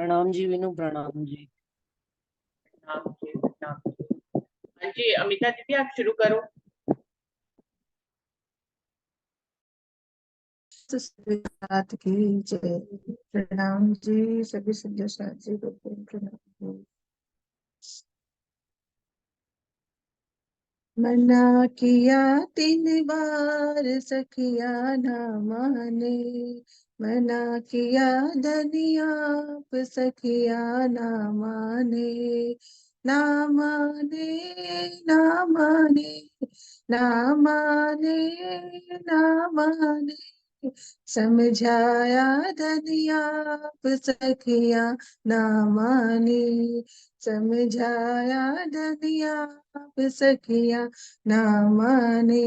प्रणाम जी विनू, प्रणाम जी। नाम जी, नाम जी। हाँ जी, अमिता दीदी आप शुरू करो। तो सभी हाथ की जय। प्रणाम जी, सभी सदस्य साथी को प्रणाम जी। मना किया 3 बार सखिया ना माने, मना किया धनिया सखिया ना माने, ना माने, ना माने, ना माने, ना माने, समझाया धनिया सखिया ना माने, समझाया धनिया सखिया ना माने।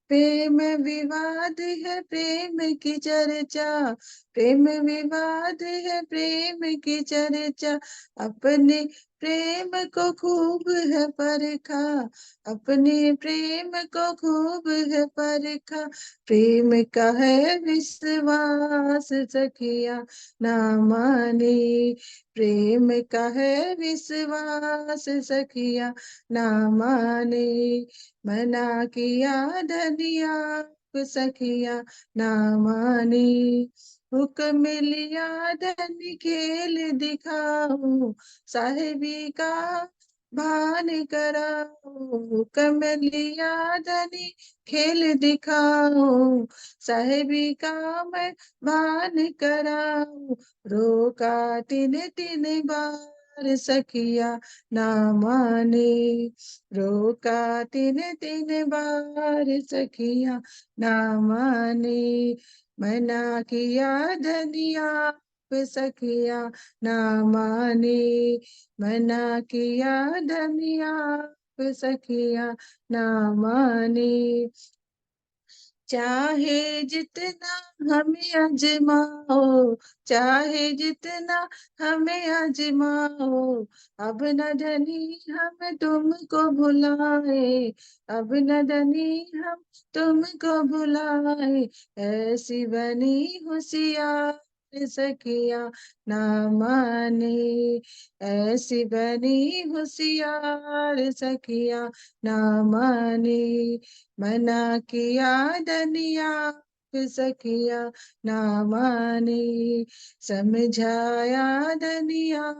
प्रेम विवाद है प्रेम की चर्चा, प्रेम विवाद है प्रेम की चर्चा, अपने प्रेम को खूब है परखा, अपने प्रेम को खूब है परखा, प्रेम का है विश्वास सखिया ना माने, प्रेम का है विश्वास सखिया ना माने, मना किया धनिया सखिया ना माने, हुक्म लिया धन खेल दिखाओ, साहेबी का भान कराओ, हुक्म लिया धनी खेल दिखाओ, साहेबी का मैं भान कराओ, रोका 3 3 बार सखिया ना माने, रोका 3 3 बार सखिया ना माने, मना किया धनिया सखिया ना माने, मना किया धनिया सखिया ना माने, चाहे जितना हमें आजमाओ, चाहे जितना हमें आजमाओ, अब न धनी हम तुमको भुलाए, अब न धनी हम तुमको भुलाए, ऐसी बनी होशियार सखिया ना माने, ऐसी बनी होशियार सखिया ना माने, मना किया धनिया सखिया ना माने, समझाया धनिया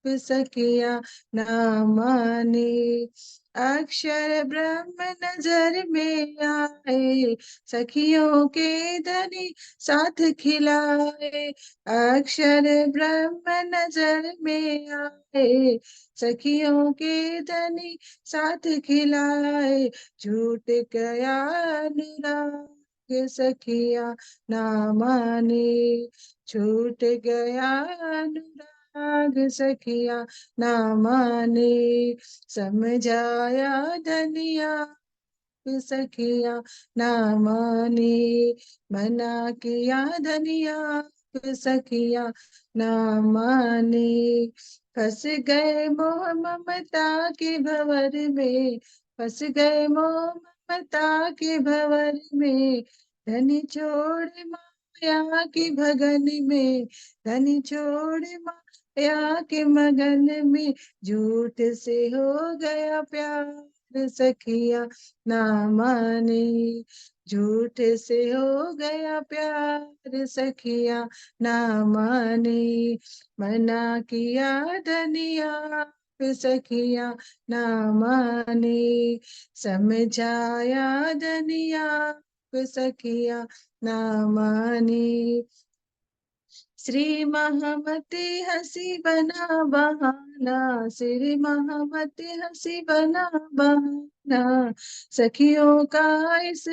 सखिया ना माने, अक्षर ब्रह्म नजर में आए, सखियों के धनी साथ खिलाए, अक्षर ब्रह्म नजर में आए, सखियों के धनी साथ खिलाए, छूट गया अनुराग सखिया ना माने, छूट गया अनुराग सखिया ना माने, समझाया धनिया सखिया ना माने, मना किया धनिया सखिया ना माने, फंस गए मोह ममता के भंवर में, फंस गए मोह ममता के भंवर में, धनी छोड़ माया की भगन में, धनी छोड़ माया के मगन में, झूठ से हो गया प्यार सखिया ना माने, झूठ से हो गया प्यार सखिया ना माने, मना किया धनिया सखिया ना माने, समझाया धनिया सखिया ना माने, श्री महामती हंसी बना बहाना, श्री महामती हंसी बना बहाना, सखियों का इस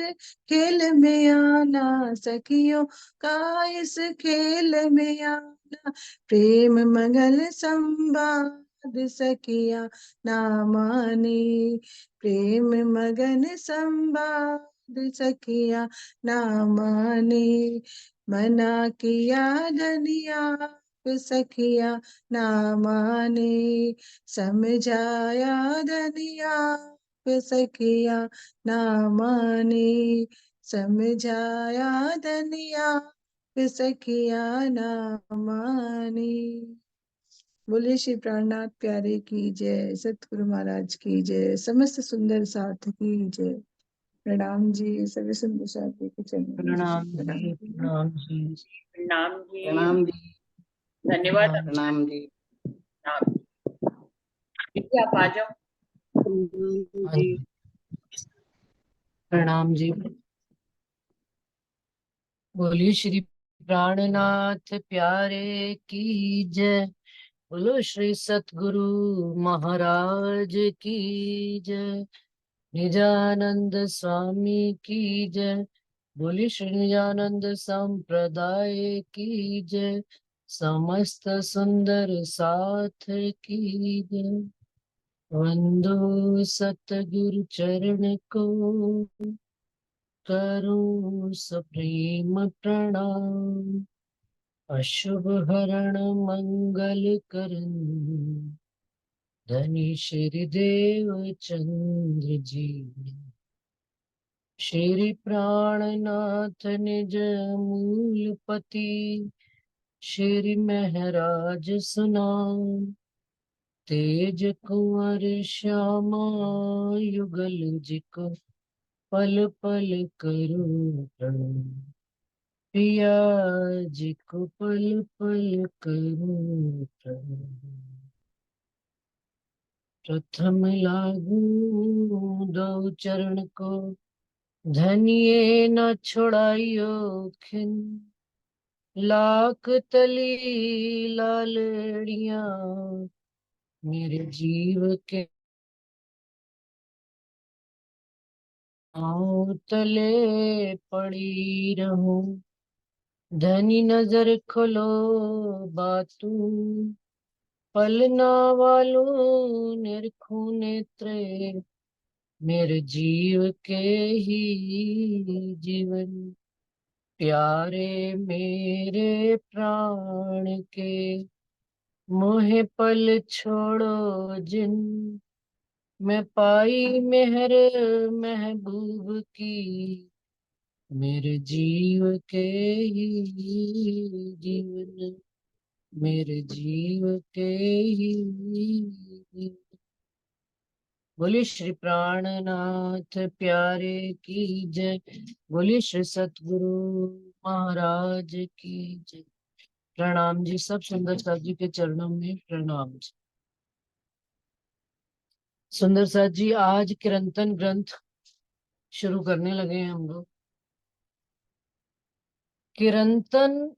खेल में आना, सखियों का इस खेल में आना, प्रेम मंगल संवाद सखिया ना माने, प्रेम मगन संवाद सखिया ना माने, मना किया धनिया सखिया ना माने, समझाया धनिया सखिया ना माने, समझाया धनिया सखिया ना माने। बोलिए श्री प्राणनाथ प्यारे की जय, सतगुरु महाराज की जय, समस्त सुंदर साथ की जय। प्रणाम जी, सभी सुंदर साथी के चरणों में प्रणाम प्रणाम जी, जी। प्रणाम जी, प्रणाम जी। प्रणाम जी। धन्यवाद प्रणाम जी, प्रणाम जी। प्रणाम। दीदी आप आ जाओ। हाँ जी, प्रणाम जी। बोलिए श्री प्राणनाथ प्यारे की जय। बोलो श्री सतगुरु महाराज की जय। निजानंद स्वामी की जय। बोलिए श्री निजानंद संप्रदाय की जय। समस्त सुंदर साथ की जय। वंदो सतगुरु चरण को, करूं सप्रेम प्रणाम। अशुभ हरण मंगल करन, धनी श्री देव चंद्र जी। श्री प्राणनाथ निज मूलपति, श्री महराज सुनाम। तेज कुंवर श्यामा युगल जिको, पल पल करूं प्रणाम। पिया जी को पल पल करूं प्रणाम। प्रथम लागू दो चरण को, धनिये न छोड़ाइयो खिन। लाख तली लालड़ियां, मेरे जीव के पाँव तले पड़ी रहूं। धनी नजर खोलो बातू, पलना वालों निरखूं नेत्रे। मेरे जीव के ही जीवन, प्यारे मेरे प्राण के। मोहे पल छोड़ो जिन, मैं पाई मेहर महबूब की। मेरे जीव के ही जीवन, मेरे जीव के ही जीवन। बोलिए श्री प्राणनाथ प्यारे की जय। बोलिए श्री सतगुरु महाराज की जय। प्रणाम जी, सब सुंदर साथ जी के चरणों में प्रणाम जी। सुंदर साथ जी, आज कीर्तन ग्रंथ शुरू करने लगे हैं हम लोग। कीर्तन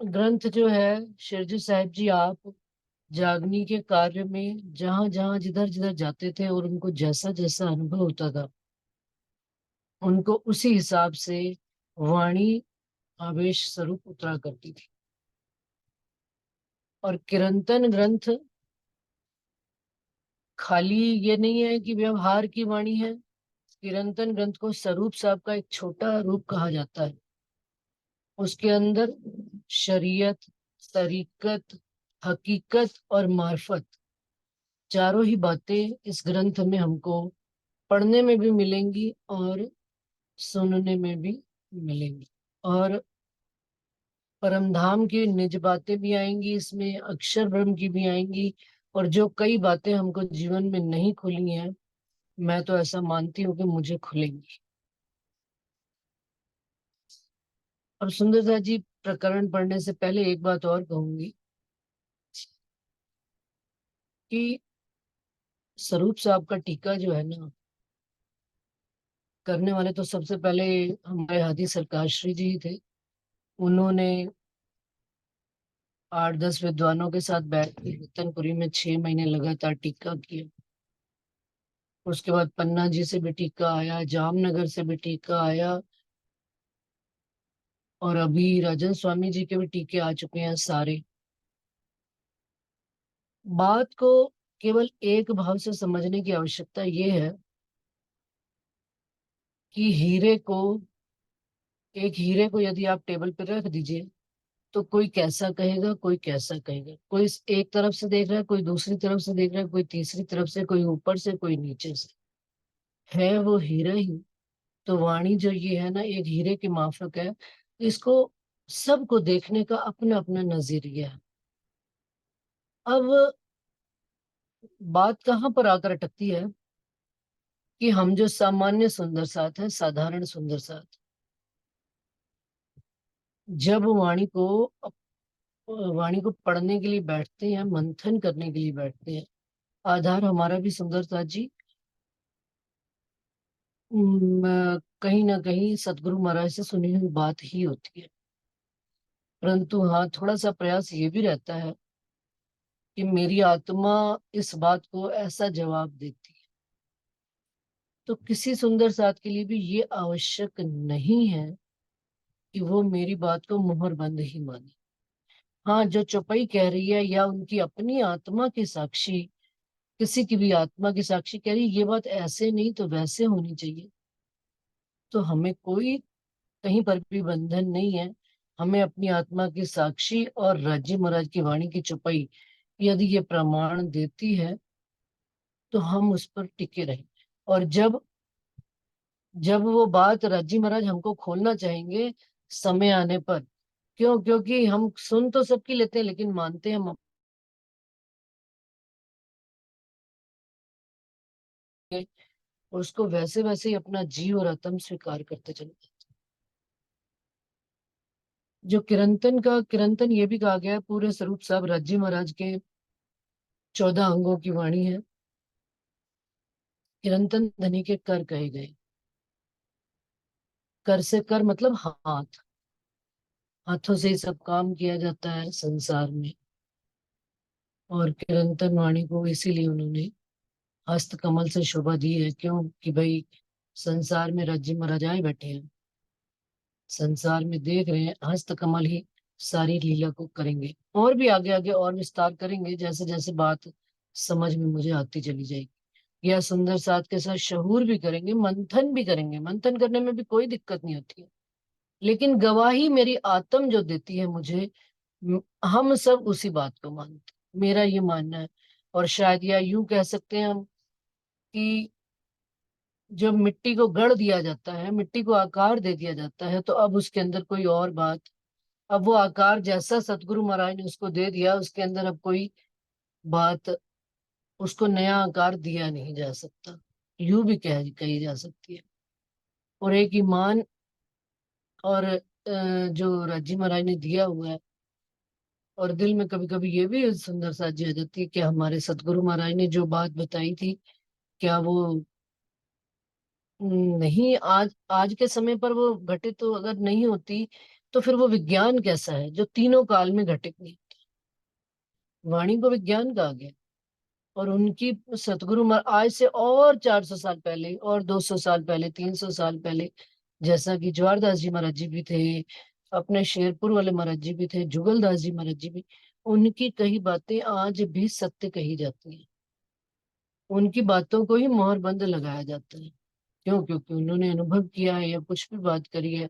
ग्रंथ जो है, शिरजी साहिब जी आप जागनी के कार्य में जहां जहां जिधर जिधर जाते थे और उनको जैसा जैसा अनुभव होता था, उनको उसी हिसाब से वाणी आवेश स्वरूप उतरा करती थी। और कीर्तन ग्रंथ खाली ये नहीं है कि व्यवहार की वाणी है। कीर्तन ग्रंथ को स्वरूप साहब का एक छोटा रूप कहा जाता है। उसके अंदर शरीयत, तरीकत, हकीकत और मार्फत, चारों ही बातें इस ग्रंथ में हमको पढ़ने में भी मिलेंगी और सुनने में भी मिलेंगी। और परमधाम की निज बातें भी आएंगी इसमें, अक्षर ब्रह्म की भी आएंगी। और जो कई बातें हमको जीवन में नहीं खुली हैं, मैं तो ऐसा मानती हूँ कि मुझे खुलेंगी। और सुंदरता जी, प्रकरण पढ़ने से पहले एक बात और कहूंगी कि स्वरूप साहब का टीका जो है ना, करने वाले तो सबसे पहले हमारे हादी सरकार श्री जी ही थे। उन्होंने 8-10 विद्वानों के साथ बैठ के रतनपुरी में 6 महीने लगातार टीका किया। उसके बाद पन्ना जी से भी टीका आया, जामनगर से भी टीका आया, और अभी राजन स्वामी जी के भी टीके आ चुके हैं सारे। बात को केवल एक भाव से समझने की आवश्यकता ये है कि एक हीरे को यदि आप टेबल पर रख दीजिए, तो कोई कैसा कहेगा, कोई कैसा कहेगा। कोई एक तरफ से देख रहा है, कोई दूसरी तरफ से देख रहा है, कोई तीसरी तरफ से, कोई ऊपर से, कोई नीचे से। है वो हीरा ही। तो वाणी जो ये है ना, एक हीरे की माफक है। इसको सबको देखने का अपना अपना नजरिया है। अब बात कहाँ पर आकर अटकती है कि हम जो सामान्य सुंदर साथ हैं, साधारण सुंदर साथ, जब वाणी को पढ़ने के लिए बैठते हैं, मंथन करने के लिए बैठते हैं, आधार हमारा भी सुंदर साथ जी कहीं ना कहीं सतगुरु महाराज से सुनी हुई बात ही होती है। परंतु हाँ, थोड़ा सा प्रयास ये भी रहता है कि मेरी आत्मा इस बात को ऐसा जवाब देती है। तो किसी सुंदर साथ के लिए भी ये आवश्यक नहीं है कि वो मेरी बात को मुहरबंद ही माने। हाँ, जो चौपाई कह रही है या उनकी अपनी आत्मा की साक्षी, किसी की भी आत्मा की साक्षी कह रही है ये बात ऐसे नहीं तो वैसे होनी चाहिए, तो हमें कोई कहीं पर भी बंधन नहीं है। हमें अपनी आत्मा की साक्षी और राज्य महाराज की वाणी की चौपाई यदि ये प्रमाण देती है तो हम उस पर टिके रहें। और जब जब वो बात राज्य महाराज हमको खोलना चाहेंगे समय आने पर, क्योंकि हम सुन तो सबकी लेते हैं लेकिन मानते हैं हम अपने, और उसको वैसे वैसे ही अपना जी और आत्म स्वीकार करते चले जाते हैं। जो किरंतन ये भी कहा गया है, पूरे स्वरूप साहब राज्य महाराज के 14 अंगों की वाणी है। किरंतन धनी के कर कहे गए। कर से कर मतलब हाथ, हाथों से ही सब काम किया जाता है संसार में। और किरंतन वाणी को इसीलिए उन्होंने हस्त कमल से शोभा दी है, क्यों कि भाई संसार में राज्य महाराजाएं बैठे हैं, संसार में देख रहे हैं, हस्त कमल ही सारी लीला को करेंगे। और भी आगे आगे और विस्तार करेंगे जैसे जैसे बात समझ में मुझे आती चली जाएगी। यह सुंदर साथ के साथ शहूर भी करेंगे, मंथन भी करेंगे। मंथन करने में भी कोई दिक्कत नहीं होती है, लेकिन गवाही मेरी आत्म जो देती है मुझे, हम सब उसी बात को मानते हैं, मेरा ये मानना है। और शायद या यूं कह सकते हैं हम कि जब मिट्टी को गढ़ दिया जाता है, मिट्टी को आकार दे दिया जाता है, तो अब उसके अंदर कोई और बात, अब वो आकार जैसा सतगुरु महाराज ने उसको दे दिया, उसके अंदर अब कोई बात, उसको नया आकार दिया नहीं जा सकता, यूं भी कही जा सकती है। और एक ईमान और जो राजी महाराज ने दिया हुआ है, और दिल में कभी कभी ये भी सुंदर साजी आ जाती है कि हमारे सतगुरु महाराज ने जो बात बताई थी, क्या वो नहीं आज आज के समय पर वो घटित तो अगर नहीं होती, तो फिर वो विज्ञान कैसा है जो तीनों काल में घटित नहीं। वाणी को विज्ञान कहा गया। और उनकी सतगुरु आज से और 400 साल पहले और 200 साल पहले 300 साल पहले, जैसा कि ज्वारदास जी महाराज जी भी थे, अपने शेरपुर वाले महाराज जी भी थे, जुगलदास जी महाराज जी भी, उनकी कई बातें आज भी सत्य कही जाती हैं। उनकी बातों को ही मोहरबंद लगाया जाता है। क्यों? क्योंकि उन्होंने अनुभव किया है या कुछ भी बात करी है।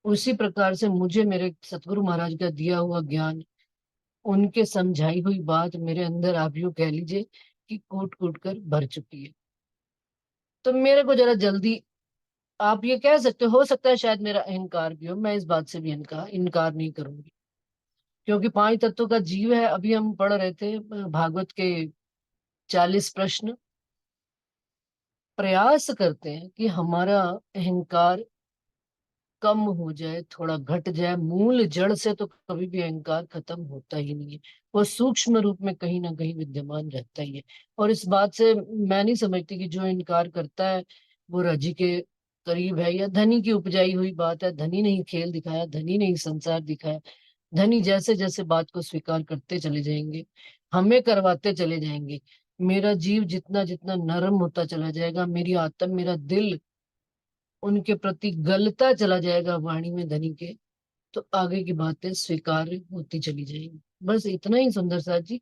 उसी प्रकार से मुझे मेरे सतगुरु महाराज का दिया हुआ ज्ञान, उनके समझाई हुई बात मेरे अंदर आप यूं कह लीजिए कि कूट कूट कर भर चुकी है। तो मेरे को जरा जल्दी, आप ये कह सकते हो सकता है शायद मेरा अहंकार भी हो, मैं इस बात से भी इनकार नहीं करूंगी, क्योंकि 5 तत्वों का जीव है। अभी हम पढ़ रहे थे भागवत के 40 प्रश्न। प्रयास करते हैं कि हमारा अहंकार कम हो जाए, थोड़ा घट जाए। मूल जड़ से तो कभी भी अहंकार खत्म होता ही नहीं है, वो सूक्ष्म रूप में कहीं ना कहीं विद्यमान रहता ही है। और इस बात से मैं नहीं समझती कि जो इनकार करता है वो रजी के करीब है या धनी की उपजाई हुई बात है। धनी ने ही खेल दिखाया, धनी ने ही संसार दिखाया। धनी जैसे जैसे बात को स्वीकार करते चले जाएंगे, हमें करवाते चले जाएंगे, मेरा जीव जितना जितना नरम होता चला जाएगा, मेरी आत्म, मेरा दिल उनके प्रति गलता चला जाएगा वाणी में धनी के, तो आगे की बातें स्वीकार होती चली जाएंगी। बस इतना ही सुंदर साथ जी।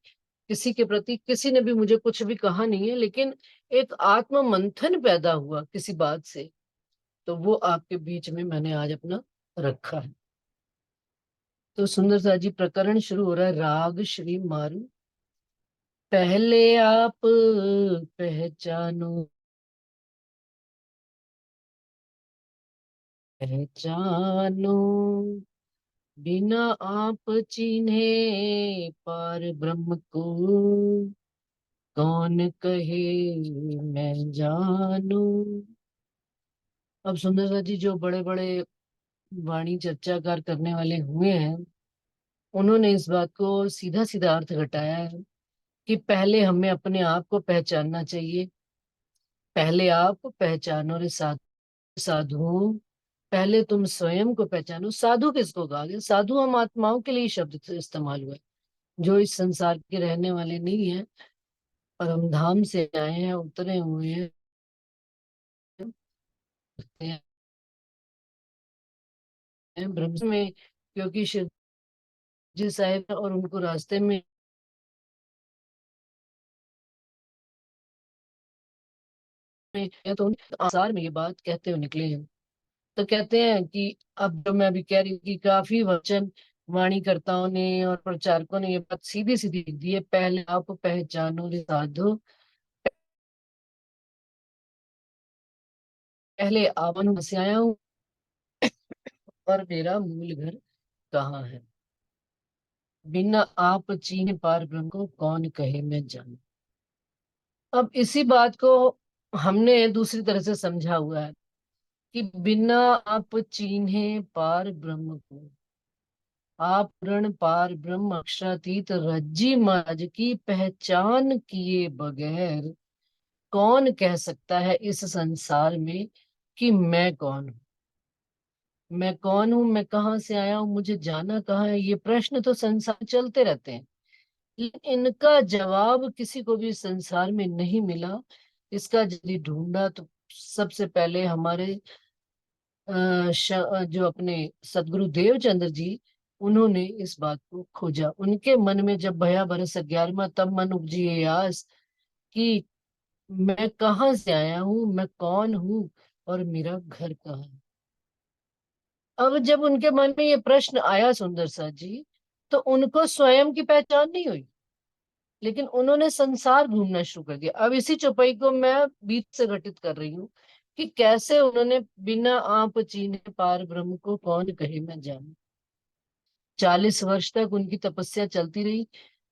किसी के प्रति किसी ने भी मुझे कुछ भी कहा नहीं है, लेकिन एक आत्म मंथन पैदा हुआ किसी बात से, तो वो आपके बीच में मैंने आज अपना रखा है। तो सुंदर साथ जी, प्रकरण शुरू हो रहा है। राग श्री मारू, पहले आप पहचानो, पहचानो बिना आप चीन्हे पार ब्रह्म को, कौन कहे मैं जानू। अब सुंदर सा जी जो बड़े बड़े वाणी चर्चाकार करने वाले हुए हैं, उन्होंने इस बात को सीधा सीधा अर्थ घटाया है कि पहले हमें अपने आप को पहचानना चाहिए। पहले आप पहचानो रे साधु, पहले तुम स्वयं को पहचानो। साधु किसको कहा गया? साधु हम आत्माओं के लिए शब्द से इस्तेमाल हुआ है, जो इस संसार के रहने वाले नहीं है, परम धाम से आए हैं, उतरे हुए हैं ब्रह्म में, क्योंकि शिव जी साहेब और उनको रास्ते में तो आसार में ये बात कहते हुए निकले हैं। तो कहते हैं कि अब जो मैं अभी कह रही हूँ कि काफी वचन वाणीकर्ताओं ने और प्रचारकों ने ये बात सीधी सीधी लिख दी है, पहले आप पहचानो रे साधु, पहले आप से आया हूँ और मेरा मूल घर कहाँ है। बिना आप चीन पार ब्रह्म को, कौन कहे मैं जानूं। अब इसी बात को हमने दूसरी तरह से समझा हुआ है कि बिना आप चीन्हे पार ब्रह्म को, आप ऋण पार ब्रह्म अक्षरातीत रज्जी माज की पहचान किए बगैर कौन कह सकता है इस संसार में कि मैं कौन हूं। मैं कौन हूं, मैं कहाँ से आया हूं, मुझे जाना कहाँ है, ये प्रश्न तो संसार में चलते रहते हैं, लेकिन इनका जवाब किसी को भी संसार में नहीं मिला। इसका यदि ढूंढा तो सबसे पहले हमारे जो अपने सदगुरु देवचंद्र जी, उन्होंने इस बात को खोजा। उनके मन में जब भया बरस 11वां, तब मन उपजी ये आस कि मैं कहाँ से आया हूँ, मैं कौन हूँ और मेरा घर कहाँ है। अब जब उनके मन में ये प्रश्न आया सुंदर सा जी, तो उनको स्वयं की पहचान नहीं हुई, लेकिन उन्होंने संसार घूमना शुरू कर दिया। अब इसी चौपाई को मैं बीच से घटित कर रही हूँ कि कैसे उन्होंने बिना आप चीने पार ब्रह्म को, कौन कहे मैं जानूं। 40 वर्ष तक उनकी तपस्या चलती रही।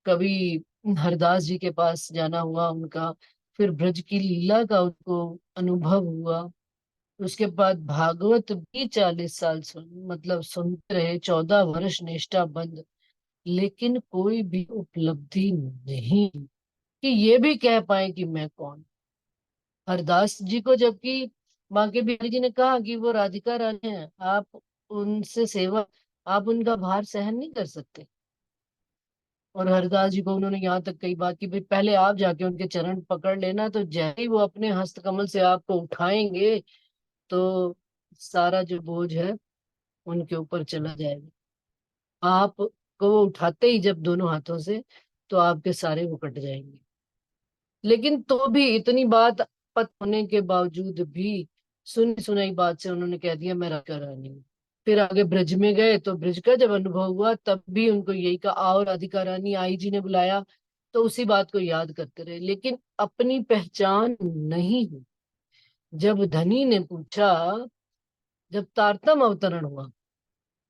कभी हरदास जी के पास जाना हुआ उनका, फिर ब्रज की लीला का उनको अनुभव हुआ। उसके बाद भागवत भी 40 साल मतलब सुनते रहे, 14 वर्ष निष्ठा बंद, लेकिन कोई भी उपलब्धि नहीं कि ये भी कह पाए कि मैं कौन। हरदास जी को जबकि बांके बिहारी जी ने कहा कि वो राधिका रानी है, आप उनसे सेवा, आप उनका भार सहन नहीं कर सकते। और हरदास जी को उन्होंने यहाँ तक कही बात की भाई पहले आप जाके उनके चरण पकड़ लेना, तो जैसे ही वो अपने हस्त कमल से आपको उठाएंगे तो सारा जो बोझ है उनके ऊपर चला जाएगा। आप को वो उठाते ही जब दोनों हाथों से, तो आपके सारे वो कट जाएंगे। लेकिन तो भी इतनी बात पत होने के बावजूद भी सुनी सुनाई बात से उन्होंने कह दिया मैं राधिका रानी हूँ। फिर आगे ब्रज में गए तो ब्रज का जब अनुभव हुआ तब भी उनको यही कहा, आओ राधिका रानी, आई जी ने बुलाया, तो उसी बात को याद करते रहे, लेकिन अपनी पहचान नहीं हुई। जब धनी ने पूछा, जब तारतम अवतरण हुआ,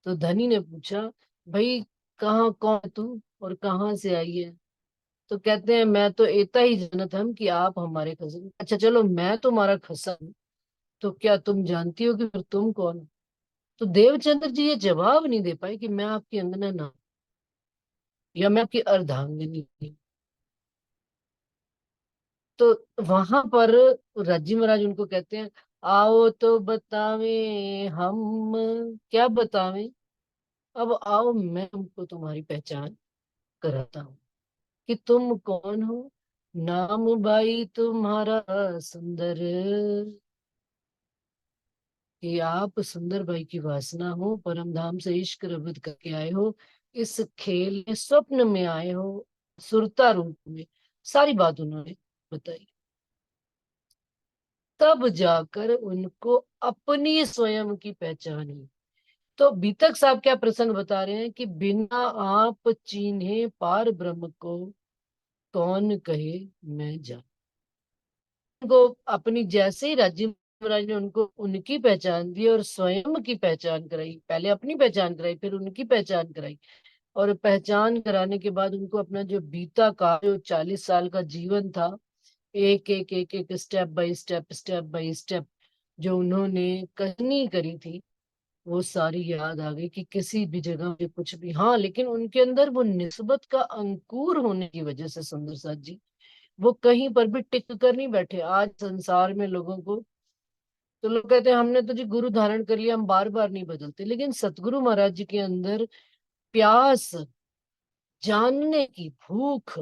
तो धनी ने पूछा भाई कहाँ, कौन है तू और कहाँ से आई है। तो कहते हैं मैं तो एता ही जानत हम कि आप हमारे खसन। अच्छा चलो मैं तुम्हारा खसन, तो क्या तुम जानती हो कि फिर तुम कौन हो? तो देवचंद्र जी ये जवाब नहीं दे पाए कि मैं आपकी अंगना ना, या मैं आपकी अर्धांगिनी। तो वहां पर राजी महाराज उनको कहते हैं, आओ तो बतावे हम क्या बतावे, अब आओ मैं तुमको तुम्हारी पहचान कराता हूँ कि तुम कौन हो। नाम भाई तुम्हारा सुंदर, कि आप सुंदर भाई की वासना हो, परम धाम से इश्क रबत करके आए हो, इस खेल में स्वप्न में आए हो, सुरता रूप में। सारी बात उन्होंने बताई। तब जाकर उनको अपनी स्वयं की पहचान हुई। तो बीतक साहब क्या प्रसंग बता रहे हैं कि बिना आप चीन्हे पार ब्रह्म को, कौन कहे मैं जान। को अपनी जैसे ही राज्य महाराज ने उनको उनकी पहचान दी और स्वयं की पहचान कराई। पहले अपनी पहचान कराई, फिर उनकी पहचान कराई। और पहचान कराने के बाद उनको अपना जो बीता का जो 40 साल का जीवन था, एक एक एक एक स्टेप बाय स्टेप जो उन्होंने कहानी करी थी, वो सारी याद आ गई कि किसी भी जगह पे कुछ भी। हाँ, लेकिन उनके अंदर वो निस्बत का अंकुर होने की वजह से सुंदर साथ जी, वो कहीं पर भी टिक कर नहीं बैठे। आज संसार में लोगों को तो लोग कहते हैं हमने तो जी गुरु धारण कर लिया, हम बार बार नहीं बदलते। लेकिन सतगुरु महाराज जी के अंदर प्यास, जानने की भूख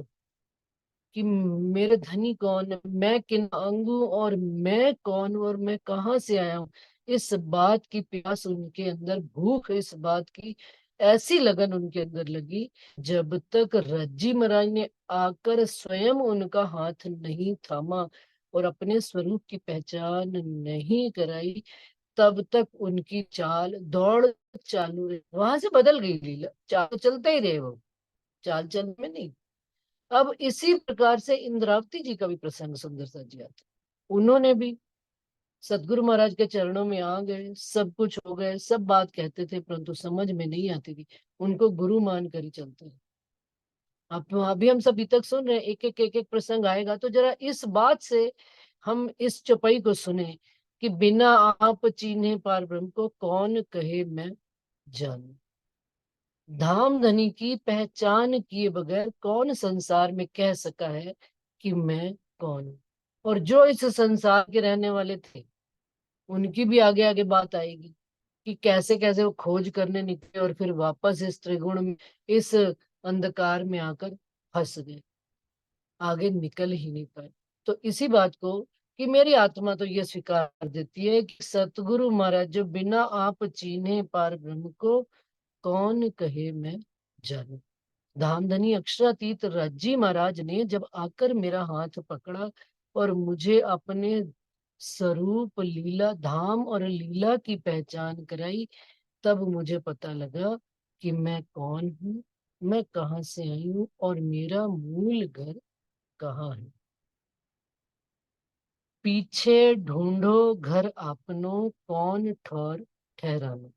कि मेरे धनी कौन है, मैं किन अंगू और मैं कौन हूं और मैं कहाँ से आया हूँ, इस बात की प्यास उनके अंदर, भूख इस बात की, ऐसी लगन उनके अंदर लगी। जब तक रज्जी महाराज ने आकर स्वयं उनका हाथ नहीं थामा और अपने स्वरूप की पहचान नहीं कराई, तब तक उनकी चाल दौड़ चालू रही। वहां से बदल गई लीला, चाल तो चलते ही रहे वो, चाल चल में नहीं। अब इसी प्रकार से इंद्रावती जी का भी प्रसंग सुंदर सा जी आता। उन्होंने भी सतगुरु महाराज के चरणों में आ गए, सब कुछ हो गए, सब बात कहते थे परंतु समझ में नहीं आती थी, उनको गुरु मान कर ही चलते हैं। अब अभी हम सब तक सुन रहे हैं, एक एक प्रसंग आएगा तो जरा इस बात से हम इस चौपाई को सुने कि बिना आप चीन्हे पार ब्रह्म को कौन कहे मैं जानूं। धाम धनी की पहचान किए बगैर कौन संसार में कह सका है कि मैं कौन हूं। और जो इस संसार के रहने वाले थे, उनकी भी आगे आगे बात आएगी कि कैसे कैसे वो खोज करने निकले और फिर वापस इस त्रिगुण में, इस अंधकार में आकर फंस गए, आगे निकल ही नहीं पाए। तो इसी बात को कि मेरी आत्मा तो ये स्वीकार देती है कि सतगुरु महाराज जो बिना आप चीन्हे पार ब्रह्म को कौन कहे मैं जानूं। धामधनी अक्षरातीत रज्जी महाराज ने जब आकर मेरा हाथ पकड़ा और मुझे अपने स्वरूप, लीला, धाम और लीला की पहचान कराई, तब मुझे पता लगा कि मैं कौन हूँ, मैं कहाँ से आई हूँ और मेरा मूल घर कहाँ है। पीछे ढूंढो घर आपनो, कौन ठौर ठहरानो।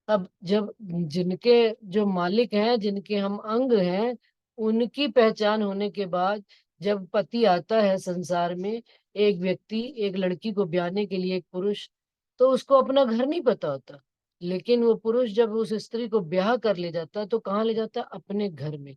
अब जब जिनके जो मालिक हैं, जिनके हम अंग हैं, उनकी पहचान होने के बाद जब पति आता है संसार में, एक व्यक्ति एक लड़की को ब्याहने के लिए, एक पुरुष, तो उसको अपना घर नहीं पता होता। लेकिन वो पुरुष जब उस स्त्री को ब्याह कर ले जाता तो कहाँ ले जाता? अपने घर में।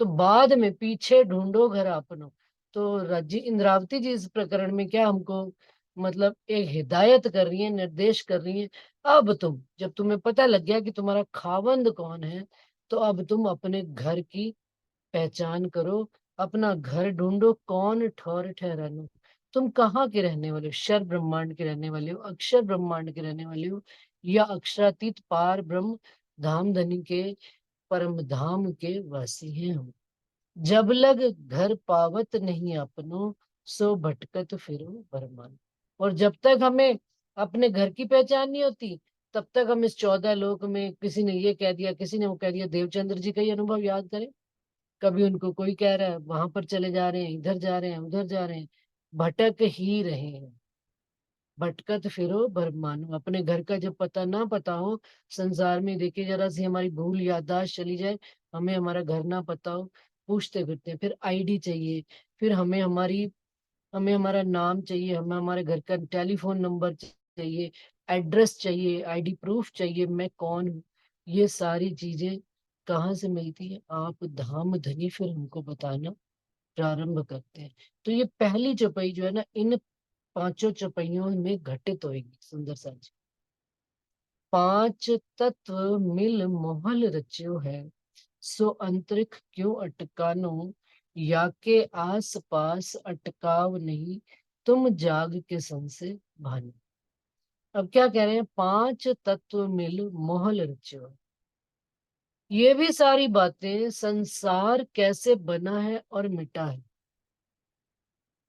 तो बाद में पीछे ढूंढो घर अपनो। तो रजी इंद्रावती जी इस प्रकरण में क्या हमको मतलब एक हिदायत कर रही है, निर्देश कर रही है। अब तुम, जब तुम्हें पता लग गया कि तुम्हारा खावंद कौन है, तो अब तुम अपने घर की पहचान करो, अपना घर ढूंढो, कौन ठौर ठहरानो। तुम कहाँ के रहने वाले हो? क्षर ब्रह्मांड के रहने वाले हो, अक्षर ब्रह्मांड के रहने वाले हो, या अक्षरातीत पार ब्रह्म धाम धनी के परम धाम के वासी हैं हम। जब लग घर पावत नहीं अपनो, सो भटकत फिरो बरमान। और जब तक हमें अपने घर की पहचान नहीं होती, तब तक हम इस 14 लोक में, किसी ने ये कह दिया, किसी ने वो कह दिया। देवचंद्र जी का ही अनुभव याद करें, कभी उनको कोई कह रहा है वहां पर चले जा रहे हैं, इधर जा रहे हैं, उधर जा रहे हैं, भटक ही रहे हैं। भटकत फिरो बरमानो। अपने घर का जब पता ना पता हो, संसार में देखिए जरा सी हमारी भूल याददाश्त चली जाए, हमें हमारा घर ना पता हो, पूछते फिरते हैं। फिर आईडी चाहिए, फिर हमें हमारा नाम चाहिए, हमें हमारे घर का टेलीफोन नंबर चाहिए, एड्रेस चाहिए, आईडी प्रूफ चाहिए, मैं कौन हूँ। ये सारी चीजें कहाँ से मिलती है? आप धाम धनी फिर हमको बताना प्रारंभ करते हैं। तो ये पहली चौपाई जो है ना, इन पांचों चौपाइयों में घटित होगी सुंदर सा जी। पांच तत्व मिल मोहल रच्यो है, सो अंतरिक्ष क्यों अटकानो, या के आस पास अटकाव नहीं, तुम जाग के संसे भानो। अब क्या कह रहे हैं? पांच तत्व मिल मोहल रच्यो है। ये भी सारी बातें संसार कैसे बना है और मिटा है,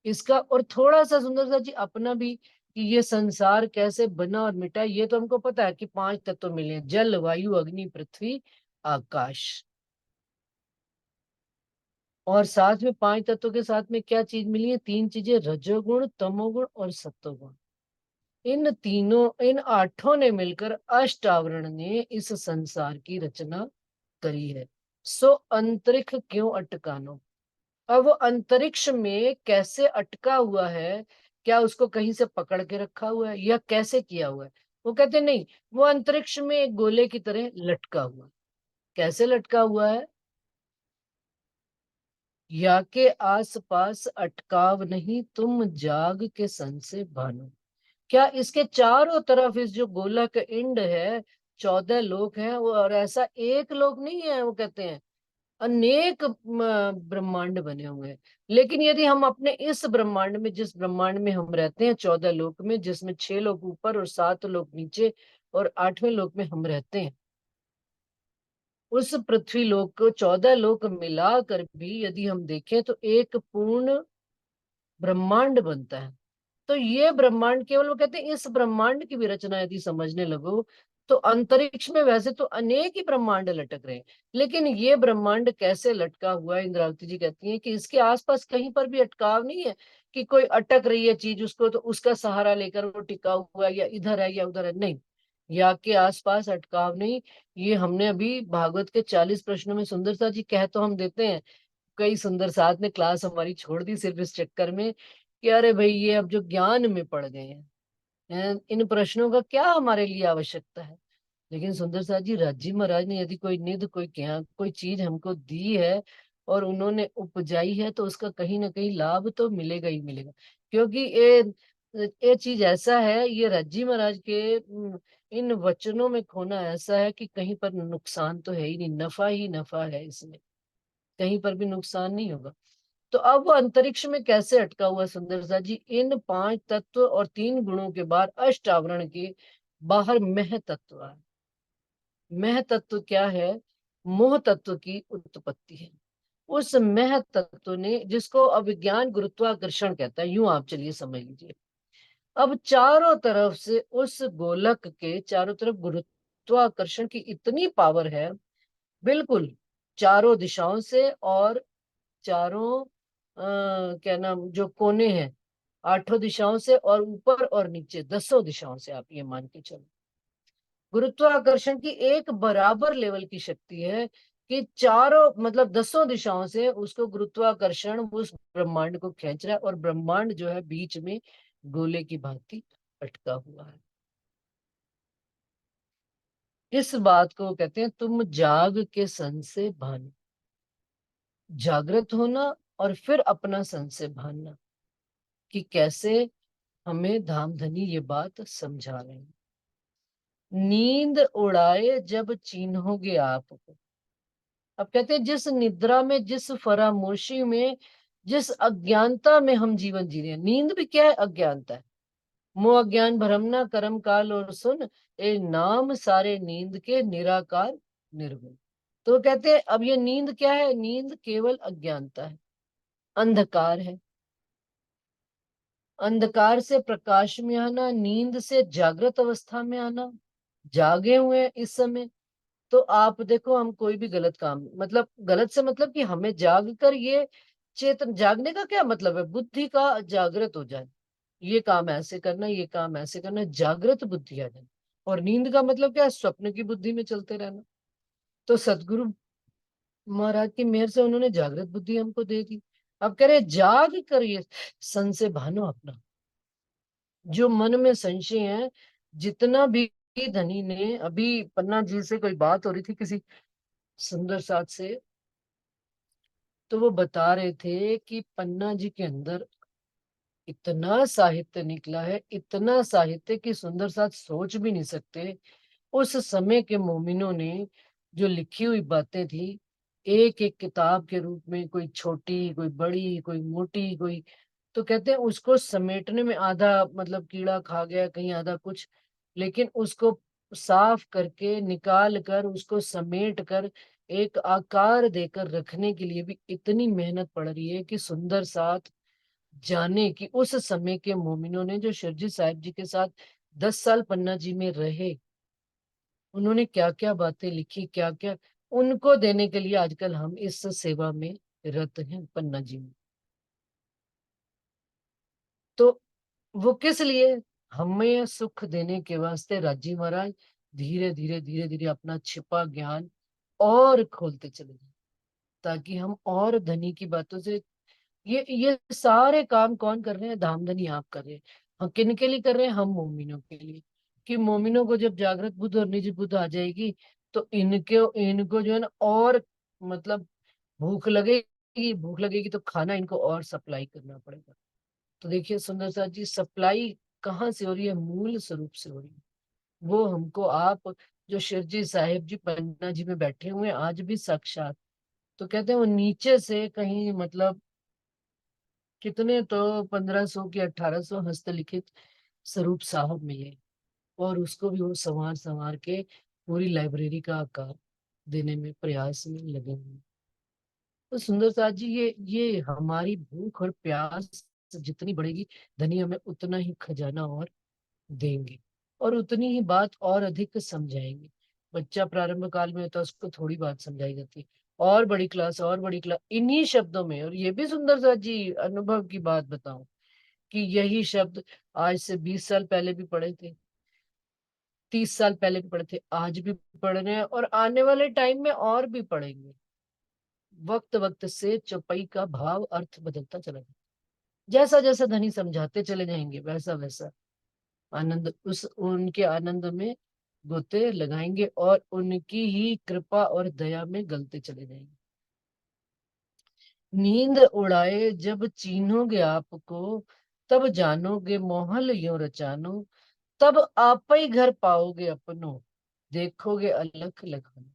इसका और थोड़ा सा सुंदर सा जी अपना भी, कि ये संसार कैसे बना और मिटा। ये तो हमको पता है कि पांच तत्व मिले हैं, जल, वायु, अग्नि, पृथ्वी, आकाश। और साथ में पांच तत्वों के साथ में क्या चीज मिली है? तीन चीजें, रजोगुण, तमोगुण और सत्वगुण। इन आठों ने मिलकर अष्टावरण ने इस संसार की रचना करी है। सो अंतरिक्ष क्यों अटकानो। अब वो अंतरिक्ष में कैसे अटका हुआ है, क्या उसको कहीं से पकड़ के रखा हुआ है या कैसे किया हुआ है? वो कहते नहीं, वो अंतरिक्ष में एक गोले की तरह लटका हुआ है। कैसे लटका हुआ है? या के आस पास अटकाव नहीं, तुम जाग के सन से भानो। क्या इसके चारों तरफ इस जो गोलक इंड है 14 लोक हैं वो, और ऐसा एक लोक नहीं है, वो कहते हैं अनेक ब्रह्मांड बने हुए हैं। लेकिन यदि हम अपने इस ब्रह्मांड में, जिस ब्रह्मांड में हम रहते हैं 14 लोक में, जिसमें 6 लोक ऊपर और 7 लोक नीचे और 8वें लोक में हम रहते हैं, उस पृथ्वी लोक को 14 लोक मिलाकर भी यदि हम देखें तो एक पूर्ण ब्रह्मांड बनता है। तो ये ब्रह्मांड केवल, वो कहते हैं इस ब्रह्मांड की भी रचना यदि समझने लगो तो अंतरिक्ष में वैसे तो अनेक ही ब्रह्मांड लटक रहे हैं, लेकिन ये ब्रह्मांड कैसे लटका हुआ है, इंद्रावती जी कहती हैं कि इसके आसपास कहीं पर भी अटकाव नहीं है कि कोई अटक रही है चीज उसको तो उसका सहारा लेकर वो टिका हुआ है या इधर है या उधर है, नहीं। या के आसपास अटकाव नहीं। ये हमने अभी भागवत के 40 प्रश्नों में सुंदर सा जी कह तो हम देते हैं, कई सुंदर साथ ने क्लास हमारी छोड़ दी सिर्फ इस चक्कर में कि अरे भाई ये अब जो ज्ञान में पड़ गए हैं, इन प्रश्नों का क्या हमारे लिए आवश्यकता है। लेकिन सुंदर साथ जी, राजी महाराज ने यदि कोई निध कोई क्या कोई चीज हमको दी है और उन्होंने उपजाई है तो उसका कहीं ना कहीं लाभ तो मिलेगा ही मिलेगा। क्योंकि ये चीज ऐसा है, ये राजी महाराज के इन वचनों में खोना ऐसा है कि कहीं पर नुकसान तो है ही नहीं, नफा ही नफा है इसमें, कहीं पर भी नुकसान नहीं होगा। तो अब वो अंतरिक्ष में कैसे अटका हुआ सुंदर सा जी, इन 5 तत्व और 3 गुणों के बाद अष्टावरण के बाहर मह तत्व है। मह तत्व क्या है? मोह तत्व की उत्पत्ति है। उस मह तत्व ने, जिसको अभिज्ञान गुरुत्वाकर्षण कहता है, यूं आप चलिए समझ लीजिए। अब चारों तरफ से उस गोलक के चारों तरफ गुरुत्वाकर्षण की इतनी पावर है, बिल्कुल चारों दिशाओं से, और चारों क्या नाम जो कोने हैं 8 दिशाओं से, और ऊपर और नीचे 10 दिशाओं से, आप ये मान के चलो गुरुत्वाकर्षण की एक बराबर लेवल की शक्ति है कि चारों मतलब 10 दिशाओं से उसको गुरुत्वाकर्षण उस ब्रह्मांड को खींच रहा है, और ब्रह्मांड जो है बीच में गोले की भांति अटका हुआ है। इस बात को कहते हैं तुम जाग के सन से भान, जागृत होना और फिर अपना सन से भानना, कि कैसे हमें धामधनी ये बात समझा रहे हैं। नींद उड़ाए जब चिन्होगे आपको। अब कहते हैं जिस निद्रा में, जिस फरामोशी में, जिस अज्ञानता में हम जीवन जी रहे हैं, नींद भी क्या है? अज्ञानता है। मोह अज्ञान भरमना कर्म काल और सुन, ए नाम सारे नींद के निराकार निर्गुण। तो कहते हैं अब ये नींद क्या है? नींद केवल अज्ञानता है, अंधकार है। अंधकार से प्रकाश में आना, नींद से जागृत अवस्था में आना, जागे हुए हैं इस समय। तो आप देखो, हम कोई भी गलत काम, मतलब गलत से मतलब कि हमें जाग कर ये चेतन, जागने का क्या मतलब है? बुद्धि का जागृत हो जाए, ये काम ऐसे करना, ये काम ऐसे करना, जागृत बुद्धि आ जाए। और नींद का मतलब क्या है? स्वप्न की बुद्धि में चलते रहना। तो सदगुरु महाराज की मेहर से उन्होंने जागृत बुद्धि हमको दे दी। अब कह रहे जाग कर ये सन से भानो अपना, जो मन में संशय है जितना भी। धनी ने अभी पन्ना जी से कोई बात हो रही थी किसी सुंदर साथ से, तो वो बता रहे थे कि पन्ना जी के अंदर इतना साहित्य निकला है, इतना साहित्य कि सुंदर साथ सोच भी नहीं सकते। उस समय के मोमिनों ने जो लिखी हुई बातें थी, एक एक किताब के रूप में, कोई छोटी कोई बड़ी कोई मोटी कोई, तो कहते हैं उसको समेटने में आधा मतलब कीड़ा खा गया, कहीं आधा कुछ, लेकिन उसको साफ करके निकाल कर उसको समेट कर एक आकार देकर रखने के लिए भी इतनी मेहनत पड़ रही है कि सुंदर साथ जाने कि उस समय के मोमिनों ने जो शिरजी साहिब जी के साथ 10 साल पन्ना जी में रहे, उन्होंने क्या क्या बातें लिखी, क्या क्या, उनको देने के लिए आजकल हम इस सेवा में रत हैं पन्ना जी में। तो वो किस लिए? हमें सुख देने के वास्ते राजी महाराज धीरे धीरे धीरे धीरे अपना छिपा ज्ञान और खोलते चले जाए, ताकि हम और धनी की बातों से, ये सारे काम कौन कर रहे हैं? धामधनी आप कर रहे हैं। हम किन के लिए कर रहे हैं? हम मोमिनों के लिए। कि मोमिनों को जब जागृत बुद्ध और निज बुद्ध आ जाएगी तो इनको इनको जो है ना, और मतलब भूख लगेगी, भूख लगेगी तो खाना इनको और सप्लाई करना पड़ेगा। तो देखिए सुंदर साथ जी, सप्लाई कहाँ से हो रही है? मूल स्वरूप से हो रही है। वो हमको आप, जो शिरजी साहिब जी पन्ना जी में बैठे हुए हैं आज भी साक्षात, तो कहते हैं वो नीचे से कहीं मतलब कितने तो 1500 की 1800 हस्तलिखित स्वरूप साहब मिले, और उसको भी वो संवार संवार के पूरी लाइब्रेरी का आकार देने में प्रयास में लगे हुए हैं। तो सुंदर साथ जी, ये हमारी भूख और प्यास जितनी बढ़ेगी, धनी हमें उतना ही खजाना और देंगे, और उतनी ही बात और अधिक समझाएंगे। बच्चा प्रारंभ काल में होता है, उसको थोड़ी बात समझाई जाती है, और बड़ी क्लास और बड़ी क्लास इन्हीं शब्दों में। और ये भी सुंदर साथ जी अनुभव की बात बताऊं कि यही शब्द आज से 20 साल पहले भी पढ़े थे, 30 साल पहले भी पढ़े थे, आज भी पढ़ रहे हैं, और आने वाले टाइम में और भी पढ़ेंगे। वक्त वक्त से चौपाई का भाव अर्थ बदलता चला जाएगा। जैसा जैसा धनी समझाते चले जाएंगे वैसा वैसा आनंद, उस उनके आनंद में गोते लगाएंगे, और उनकी ही कृपा और दया में गलते चले जाएंगे। नींद उड़ाए जब चीनोगे आपको, तब जानोगे मोहल यूं रचानो, तब आप ही घर पाओगे अपनो, देखोगे अलख लखानो।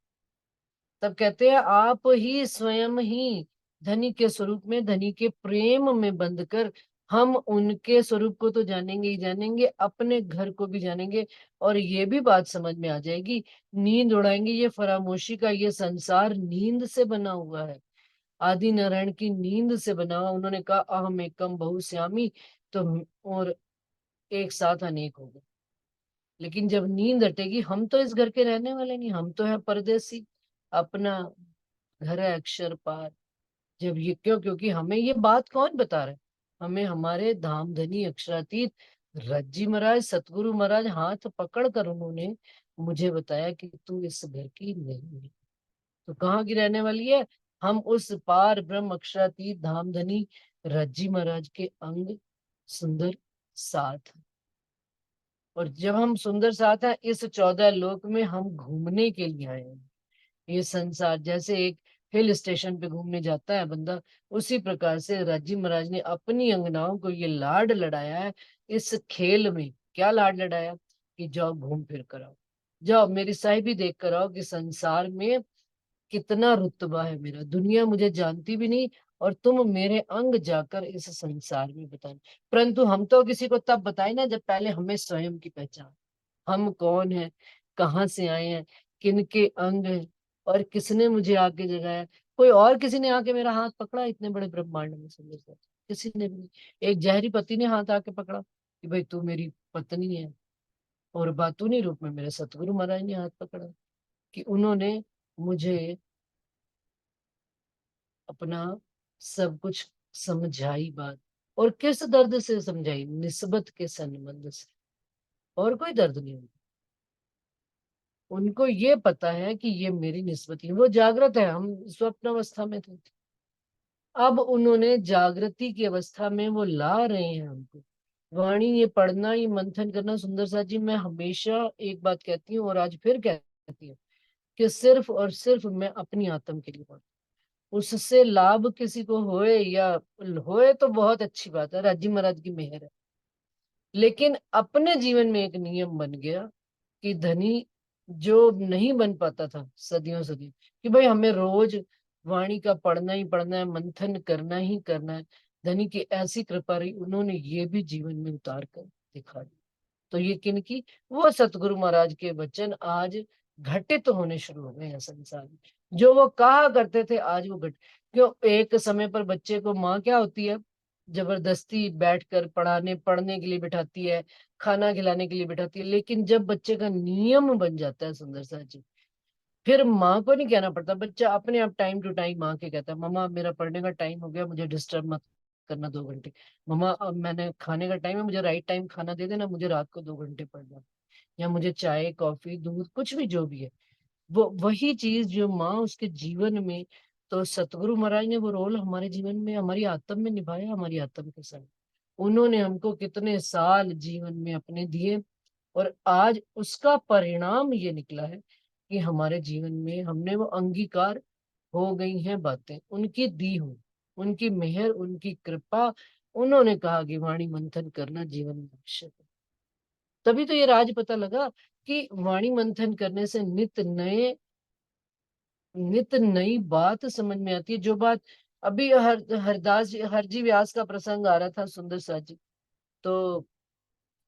तब कहते हैं आप ही स्वयं ही धनी के स्वरूप में, धनी के प्रेम में बंध कर, हम उनके स्वरूप को तो जानेंगे ही जानेंगे, अपने घर को भी जानेंगे, और ये भी बात समझ में आ जाएगी। नींद उड़ाएंगे, ये फरामोशी का ये संसार नींद से बना हुआ है, आदि नारायण की नींद से बना हुआ। उन्होंने कहा अहम एकम बहुश्यामी, तो और एक साथ अनेक हो गए। लेकिन जब नींद हटेगी, हम तो इस घर के रहने वाले नहीं, हम तो है परदेसी, अपना घर है अक्षर पार। जब ये क्यों? क्योंकि हमें ये बात कौन बता रहा है? हमें हमारे धामधनी अक्षरातीत रज्जी महाराज, सतगुरु महाराज हाथ पकड़ कर उन्होंने मुझे बताया कि तू इस घर की नहीं है। तो कहाँ की रहने वाली है? हम उस पार ब्रह्म अक्षरातीत धामधनी रज्जी महाराज के अंग सुंदर साथ। और जब हम सुंदर साथ हैं, इस 14 लोक में हम घूमने के लिए आए हैं। ये संसार जैसे एक हिल स्टेशन पे घूमने जाता है बंदा, उसी प्रकार से राजी महाराज ने अपनी अंगनाओं को ये लाड लड़ाया है। इस खेल में क्या लाड लड़ाया? कि जाओ घूम फिर कर आओ, जाओ मेरी साहिबी देख कर आओ कि संसार में कितना रुतबा है मेरा, दुनिया मुझे जानती भी नहीं, और तुम मेरे अंग जाकर इस संसार में बताना। परंतु हम तो किसी को तब बताए ना जब पहले हमें स्वयं की पहचान, हम कौन है, कहाँ से आए हैं, किन के अंग हैं, और किसने मुझे आके जगाया। कोई और किसी ने आके मेरा हाथ पकड़ा इतने बड़े ब्रह्मांड में? सुंदर सा किसी ने भी नहीं। एक जहरी पति ने हाथ आके पकड़ा कि भाई तू मेरी पत्नी है, और बातूनी रूप में मेरे सतगुरु महाराज ने हाथ पकड़ा कि उन्होंने मुझे अपना सब कुछ समझाई बात। और किस दर्द से समझाई? निस्बत के संबंध से, और कोई दर्द नहीं होता। उनको ये पता है कि ये मेरी निस्बत है, वो जागृत है, हम स्वप्न अवस्था में थे। अब उन्होंने जागृति की अवस्था में वो ला रहे हैं हमको वाणी। ये पढ़ना, ये मंथन करना, सुंदर साथ जी मैं हमेशा एक बात कहती हूँ और आज फिर कहती हूँ कि सिर्फ और सिर्फ मैं अपनी आत्म के लिए पढ़ती हूँ। उससे लाभ किसी को होए या होए तो बहुत अच्छी बात है, राजी महाराज की मेहर है। लेकिन अपने जीवन में एक नियम बन गया कि धनी जो नहीं बन पाता था सदियों सदियों, कि भाई हमें रोज वाणी का पढ़ना ही पढ़ना है, मंथन करना ही करना है। धनी की ऐसी कृपा रही, उन्होंने ये भी जीवन में उतार कर दिखा दिया। तो ये किन की? वो सतगुरु महाराज के वचन आज घटित होने शुरू हो गए हैं संसार में। जो वो कहा करते थे आज वो घट, क्यों? एक समय पर बच्चे को माँ क्या होती है, जबरदस्ती बैठकर पढ़ने के लिए बिठाती है, खाना खिलाने के लिए बिठाती है। लेकिन जब बच्चे का नियम बन जाता है सुंदर सा जी, फिर माँ को नहीं कहना पड़ता, बच्चा अपने आप टाइम टू टाइम माँ के कहता है मम्मा मेरा पढ़ने का टाइम हो गया, मुझे डिस्टर्ब मत करना 2 घंटे। मम्मा अब मैंने खाने का टाइम है, मुझे राइट टाइम खाना दे देना, मुझे रात को 2 घंटे पढ़ना। या मुझे चाय कॉफी दूध कुछ भी जो भी है, वो वही चीज जो माँ उसके जीवन में। तो सतगुरु महाराज ने वो रोल हमारे जीवन में, हमारी आत्म में निभाया, हमारी आत्म के साथ। उन्होंने हमको कितने साल जीवन में अपने दिए, और आज उसका परिणाम ये निकला है कि हमारे जीवन में हमने वो अंगीकार हो गई हैं बातें उनकी दी हुई, उनकी मेहर, उनकी कृपा। उन्होंने कहा कि वाणी मंथन करना जीवन में आवश्यक है। तभी तो ये राज पता लगा कि वाणी मंथन करने से नित नई बात समझ में आती है। जो बात अभी हरजी व्यास का प्रसंग आ रहा था, सुंदर साथ जी। तो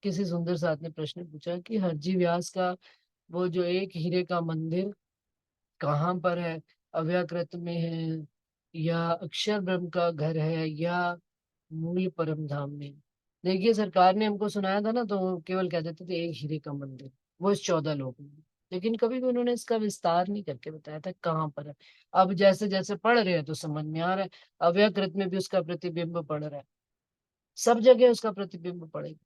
किसी सुंदर साथ ने प्रश्न पूछा कि हरजी व्यास का वो जो एक हीरे का मंदिर कहाँ पर है, अव्याकृत में है, या अक्षर ब्रह्म का घर है, या मूल परम धाम में? देखिए, सरकार ने हमको सुनाया था ना, तो वो केवल कह देते थे एक हीरे का मंदिर, वो इस 14 लोक में। लेकिन कभी भी उन्होंने इसका विस्तार नहीं करके बताया था कहाँ पर है। अब जैसे जैसे पढ़ रहे हैं तो समझ में आ रहा है, अव्यकृत में भी उसका प्रतिबिंब पड़ रहा है, सब जगह उसका प्रतिबिंब पड़ेगा।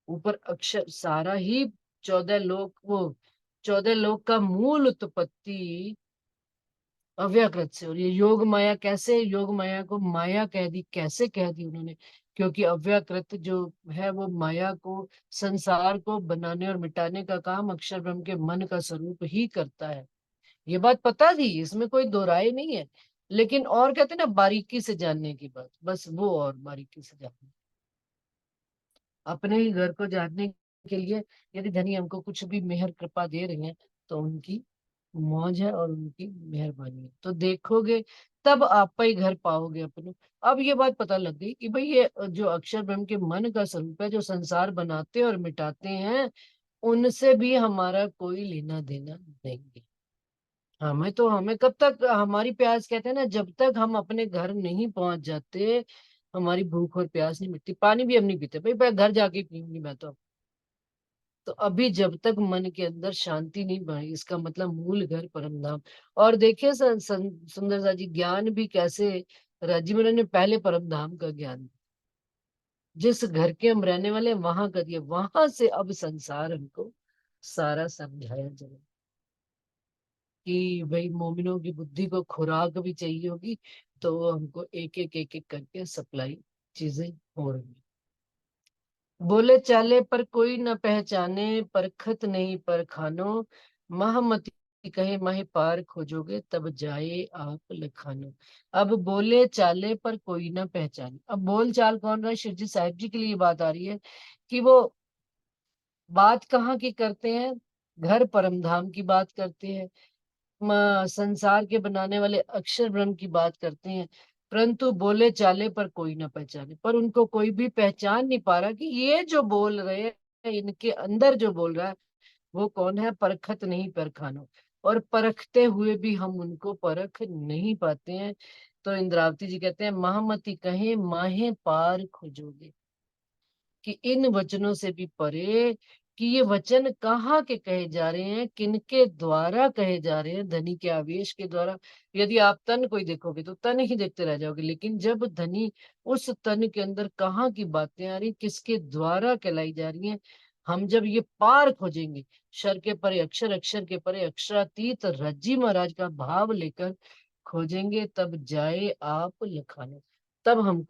ऊपर अक्षर सारा ही 14 लोक, वो 14 लोक का मूल उत्पत्ति अव्याकृत से। और ये योग माया, कैसे योग माया को माया कह दी, कैसे कह दी उन्होंने? क्योंकि अव्याकृत जो है वो माया को, संसार को बनाने और मिटाने का काम अक्षर ब्रह्म के मन का स्वरूप ही करता है। ये बात पता थी, इसमें कोई दो राय नहीं है। लेकिन और कहते हैं ना, बारीकी से जानने की बात, बस वो और बारीकी से जानने, अपने ही घर को जानने के लिए। यदि धनी हमको कुछ भी मेहर कृपा दे रही हैं, तो उनकी मौज है और उनकी मेहरबानी है। तो देखोगे तब आप ही घर पाओगे अपने। अब ये बात पता लग गई कि भाई ये जो अक्षर ब्रह्म के मन का स्वरूप है, जो संसार बनाते और मिटाते हैं, उनसे भी हमारा कोई लेना देना नहीं है। हमें कब तक हमारी प्यास, कहते हैं ना, जब तक हम अपने घर नहीं पहुंच जाते, हमारी भूख और प्यास नहीं मिटती। पानी भी हम नहीं पीते, भाई मैं घर जाके पीऊंगी मैं तो अभी जब तक मन के अंदर शांति नहीं बढ़ी, इसका मतलब मूल घर परम धाम। और देखिए सुंदर सा जी, ज्ञान भी कैसे राजीव महाराज ने पहले परम धाम का ज्ञान, जिस घर के हम रहने वाले हैं, वहां का दिया, वहां से अब संसार हमको सारा समझाया जाए कि भाई मोमिनों की बुद्धि को खुराक भी चाहिए होगी, तो हमको एक एक करके सप्लाई चीजें हो रही हैं। बोले चाले पर कोई न पहचाने, परखत नहीं पर खानो, महामती कहे माहे पार खोजोगे, तब जाए आप लखानो। अब बोले चाले पर कोई न पहचाने, अब बोल चाल कौन रहा है? शिव जी साहिब जी के लिए बात आ रही है कि वो बात कहाँ की करते हैं? घर परम धाम की बात करते हैं, संसार के बनाने वाले अक्षर ब्रह्म की बात करते हैं। परंतु बोले चाले पर कोई ना पहचाने, पर उनको कोई भी पहचान नहीं पा रहा कि ये जो बोल रहे हैं, इनके अंदर जो बोल रहा है वो कौन है? परखत नहीं परखानो। और परखते हुए भी हम उनको परख नहीं पाते हैं। तो इंद्रावती जी कहते हैं, महामती कहे माहे पार खोजोगे, कि इन वचनों से भी परे, कि ये वचन कहाँ के कहे जा रहे हैं, किनके द्वारा कहे जा रहे हैं? धनी के आवेश के द्वारा। यदि आप तन को ही देखोगे तो तन ही देखते रह जाओगे, लेकिन जब धनी उस तन के अंदर कहाँ की बातें आ रही, किसके द्वारा कहलाई जा रही हैं, हम जब ये पार खोजेंगे, शर के परे अक्षर, अक्षर के परे अक्षरातीत रज्जी महाराज का भाव लेकर खोजेंगे, तब जाए आप लखानो। तब हम